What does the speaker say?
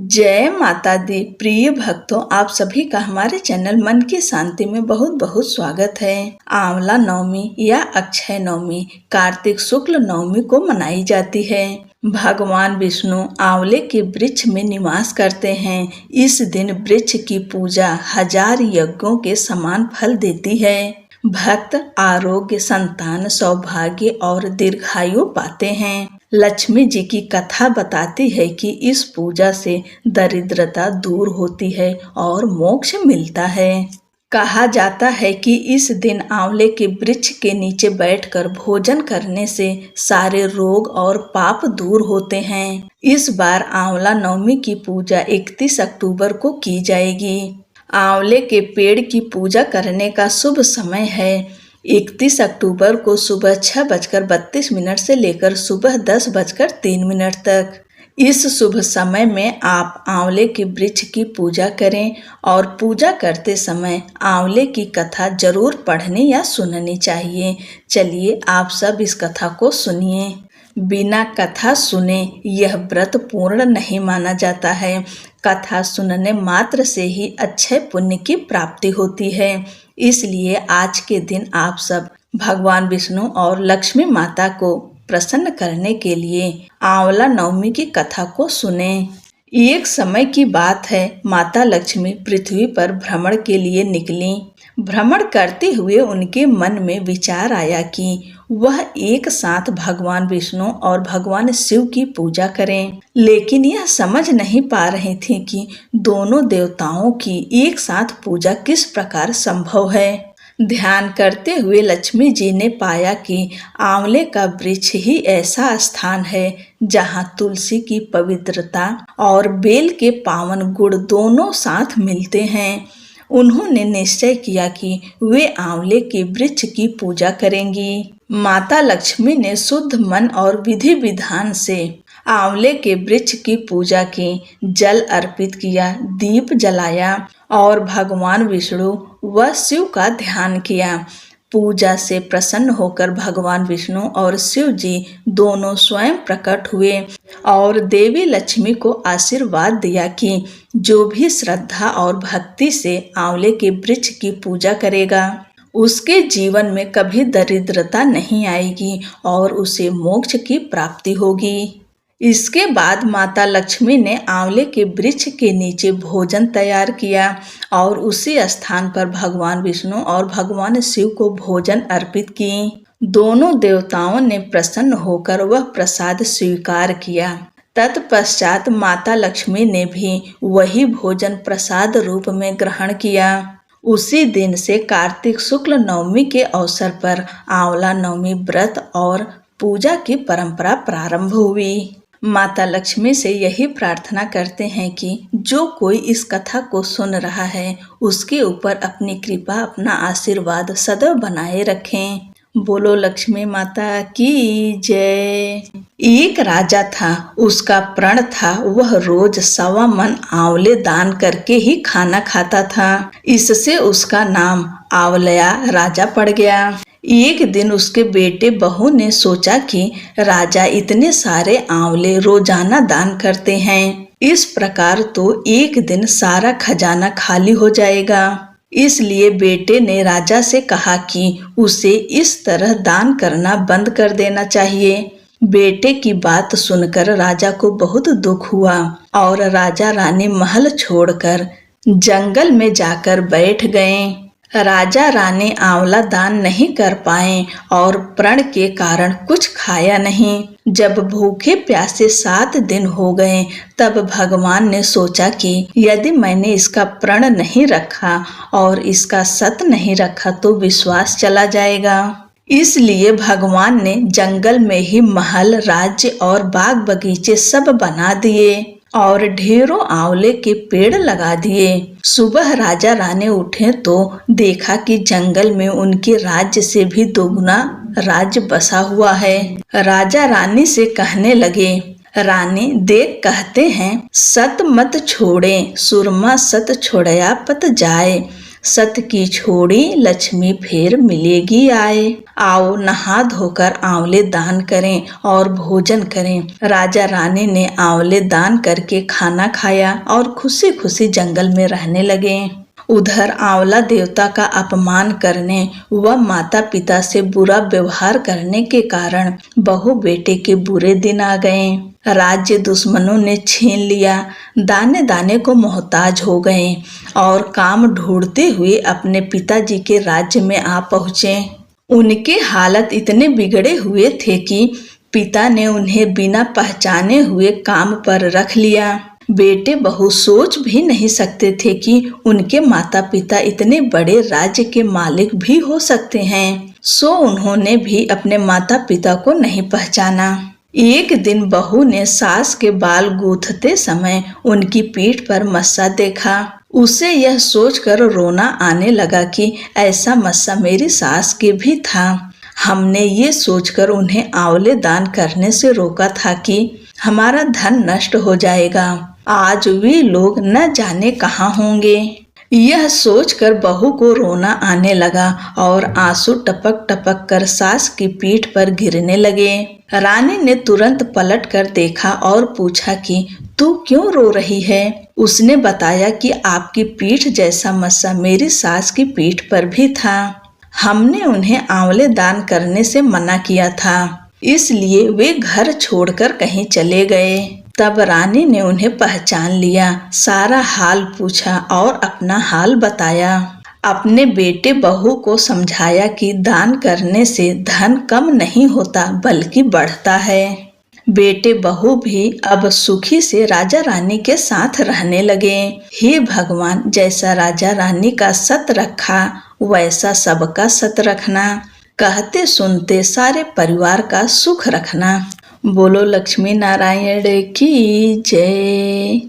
जय माता दी। प्रिय भक्तों, आप सभी का हमारे चैनल मन की शांति में बहुत बहुत स्वागत है। आंवला नवमी या अक्षय नवमी कार्तिक शुक्ल नवमी को मनाई जाती है। भगवान विष्णु आंवले के वृक्ष में निवास करते हैं। इस दिन वृक्ष की पूजा 1000 यज्ञों के समान फल देती है। भक्त आरोग्य, संतान, सौभाग्य और दीर्घायु पाते हैं। लक्ष्मी जी की कथा बताती है कि इस पूजा से दरिद्रता दूर होती है और मोक्ष मिलता है। कहा जाता है कि इस दिन आंवले के वृक्ष के नीचे बैठकर भोजन करने से सारे रोग और पाप दूर होते हैं। इस बार आंवला नवमी की पूजा 31 अक्टूबर को की जाएगी। आंवले के पेड़ की पूजा करने का शुभ समय है 31 अक्टूबर को सुबह 6:32 से लेकर सुबह 10:03 तक। इस शुभ समय में आप आंवले के वृक्ष की पूजा करें और पूजा करते समय आंवले की कथा जरूर पढ़ने या सुननी चाहिए। चलिए आप सब इस कथा को सुनिए। बिना कथा सुने यह व्रत पूर्ण नहीं माना जाता है। कथा सुनने मात्र से ही अच्छे पुण्य की प्राप्ति होती है। इसलिए आज के दिन आप सब भगवान विष्णु और लक्ष्मी माता को प्रसन्न करने के लिए आंवला नवमी की कथा को सुने। एक समय की बात है, माता लक्ष्मी पृथ्वी पर भ्रमण के लिए निकली। भ्रमण करते हुए उनके मन में विचार आया कि वह एक साथ भगवान विष्णु और भगवान शिव की पूजा करें, लेकिन यह समझ नहीं पा रही थी कि दोनों देवताओं की एक साथ पूजा किस प्रकार संभव है। ध्यान करते हुए लक्ष्मी जी ने पाया कि आंवले का वृक्ष ही ऐसा स्थान है जहाँ तुलसी की पवित्रता और बेल के पावन गुण दोनों साथ मिलते हैं। उन्होंने निश्चय किया कि वे आंवले के वृक्ष की पूजा करेंगी। माता लक्ष्मी ने शुद्ध मन और विधि विधान से आंवले के वृक्ष की पूजा की, जल अर्पित किया, दीप जलाया और भगवान विष्णु व शिव का ध्यान किया। पूजा से प्रसन्न होकर भगवान विष्णु और शिव जी दोनों स्वयं प्रकट हुए और देवी लक्ष्मी को आशीर्वाद दिया कि जो भी श्रद्धा और भक्ति से आंवले के वृक्ष की पूजा करेगा उसके जीवन में कभी दरिद्रता नहीं आएगी और उसे मोक्ष की प्राप्ति होगी। इसके बाद माता लक्ष्मी ने आंवले के वृक्ष के नीचे भोजन तैयार किया और उसी स्थान पर भगवान विष्णु और भगवान शिव को भोजन अर्पित की। दोनों देवताओं ने प्रसन्न होकर वह प्रसाद स्वीकार किया। तत्पश्चात माता लक्ष्मी ने भी वही भोजन प्रसाद रूप में ग्रहण किया। उसी दिन से कार्तिक शुक्ल नवमी के अवसर पर आंवला नवमी व्रत और पूजा की परंपरा प्रारंभ हुई। माता लक्ष्मी से यही प्रार्थना करते हैं कि जो कोई इस कथा को सुन रहा है उसके ऊपर अपनी कृपा, अपना आशीर्वाद सदैव बनाए रखें। बोलो लक्ष्मी माता की जय। एक राजा था, उसका प्रण था वह रोज 1.25 मन आंवले दान करके ही खाना खाता था। इससे उसका नाम आंवलया राजा पड़ गया। एक दिन उसके बेटे बहू ने सोचा कि राजा इतने सारे आंवले रोजाना दान करते हैं, इस प्रकार तो एक दिन सारा खजाना खाली हो जाएगा। इसलिए बेटे ने राजा से कहा कि उसे इस तरह दान करना बंद कर देना चाहिए। बेटे की बात सुनकर राजा को बहुत दुख हुआ और राजा रानी महल छोड़कर जंगल में जाकर बैठ गए। राजा रानी आंवला दान नहीं कर पाए और प्रण के कारण कुछ खाया नहीं। जब भूखे प्यासे 7 दिन हो गए तब भगवान ने सोचा कि यदि मैंने इसका प्रण नहीं रखा और इसका सत नहीं रखा तो विश्वास चला जाएगा। इसलिए भगवान ने जंगल में ही महल, राज्य और बाग बगीचे सब बना दिए और ढेरों आंवले के पेड़ लगा दिए। सुबह राजा रानी उठे तो देखा कि जंगल में उनके राज्य से भी दोगुना राज्य बसा हुआ है। राजा रानी से कहने लगे, रानी देख कहते हैं सत मत छोड़े, सुरमा सत छोड़या पत जाए। सत की छोड़ी लक्ष्मी फिर मिलेगी आए। आओ नहा धोकर आंवले दान करें और भोजन करें। राजा रानी ने आंवले दान करके खाना खाया और खुशी खुशी जंगल में रहने लगे। उधर आंवला देवता का अपमान करने व माता पिता से बुरा व्यवहार करने के कारण बहू बेटे के बुरे दिन आ गए। राज्य दुश्मनों ने छीन लिया, दाने दाने को मोहताज हो गए और काम ढूंढते हुए अपने पिताजी के राज्य में आ पहुँचे। उनके हालत इतने बिगड़े हुए थे कि पिता ने उन्हें बिना पहचाने हुए काम पर रख लिया। बेटे बहू सोच भी नहीं सकते थे कि उनके माता पिता इतने बड़े राज्य के मालिक भी हो सकते हैं। सो उन्होंने भी अपने माता पिता को नहीं पहचाना। एक दिन बहू ने सास के बाल गूंथते समय उनकी पीठ पर मस्सा देखा। उसे यह सोचकर रोना आने लगा कि ऐसा मस्सा मेरी सास के भी था। हमने ये सोचकर उन्हें आंवले दान करने से रोका था कि हमारा धन नष्ट हो जाएगा। आज वे लोग न जाने कहाँ होंगे। यह सोचकर बहू को रोना आने लगा और आंसू टपक टपक कर सास की पीठ पर गिरने लगे। रानी ने तुरंत पलट कर देखा और पूछा कि तू क्यों रो रही है? उसने बताया कि आपकी पीठ जैसा मस्सा मेरी सास की पीठ पर भी था। हमने उन्हें आंवले दान करने से मना किया था, इसलिए वे घर छोड़कर कहीं चले गए। तब रानी ने उन्हें पहचान लिया, सारा हाल पूछा और अपना हाल बताया। अपने बेटे बहू को समझाया कि दान करने से धन कम नहीं होता बल्कि बढ़ता है। बेटे बहू भी अब सुखी से राजा रानी के साथ रहने लगे। हे भगवान, जैसा राजा रानी का सत रखा वैसा सबका सत रखना। कहते सुनते सारे परिवार का सुख रखना। बोलो लक्ष्मी नारायण की जय।